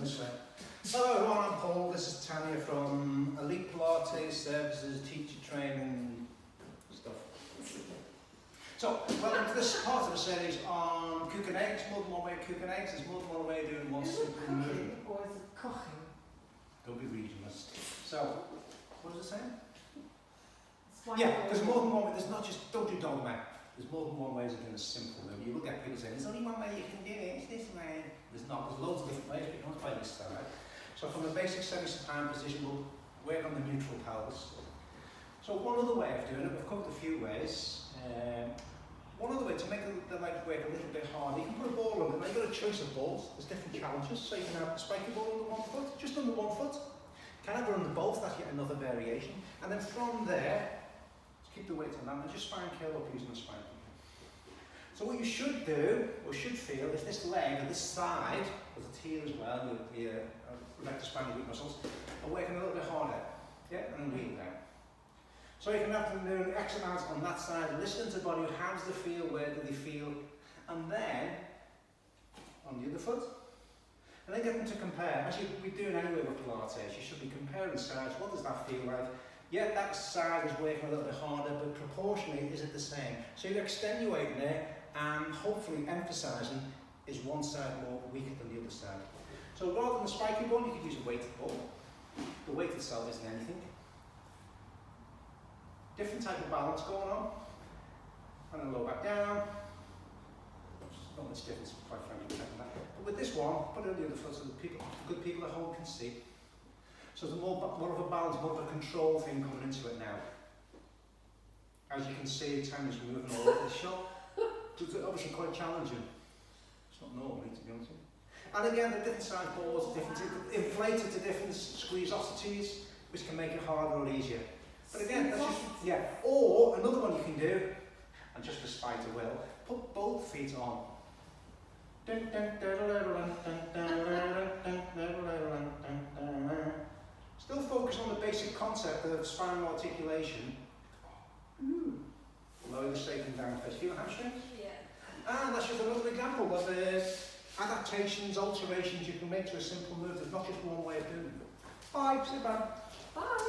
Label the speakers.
Speaker 1: this way. Hello everyone, I'm Paul. This is Tanya from Elite Pilates Services, teacher training stuff. So, welcome to this part of the series on cooking eggs. More than one way of cooking eggs. There's more than one way of doing one simple movement.
Speaker 2: Or is it cooking?
Speaker 1: Don't be regionalist. So, what is it saying? Yeah, there's more than one way. There's not just, don't do dogma. There's more than one way of doing a simple movement. You will get people saying, there's only one way you can do it, it's this way. There's not, there's loads of different ways, but you can by this side. So from the basic semi-supine position, we'll work on the neutral pelvis. So one other way of doing it, we've covered a few ways. One other way to make the legs work a little bit harder, you can put a ball on it. Now you've got a choice of balls, there's different challenges. So you can have a spiky ball under one foot, just under one foot. You can have it under both, that's yet another variation. And then from there, keep the weight on that and just spine curl up using the spine. So what you should do, or should feel, is this leg or this side, because it's here as well, your rectus spinal glute muscles, are working a little bit harder. Yeah, and wheel down. So you can have them doing exercise on that side, listen to the body, how does it feel, where do they feel, and then on the other foot. And then get them to compare, as you'll be doing anyway with Pilates, you should be comparing sides, what does that feel like? Yeah, that side is working a little bit harder, but proportionally, is it the same? So you're extenuating there and hopefully emphasising, is one side more weaker than the other side? So rather than a spiky ball, you could use a weighted ball. The weight itself isn't anything. Different type of balance going on. And then lower back down. Not much difference, quite frankly, from that. But with this one, put it on the other foot so the good people at home can see. So there's more of a balance, more of a control thing coming into it now. As you can see, Tanya's moving all over the shop. It's obviously quite challenging. It's not normally, to be honest with you. And again, the different size balls, different inflated to different squeezosities, which can make it harder or easier. But again, that's just, yeah. Or another one you can do, and just for spite of will, put both feet on. Still focus on the basic concept of spinal articulation. Lower the stapling down first. Feel hamstrings? Yeah. And that's just another example of adaptations, alterations you can make to a simple move. There's not just one way of doing it. Bye, sit back.
Speaker 2: Bye.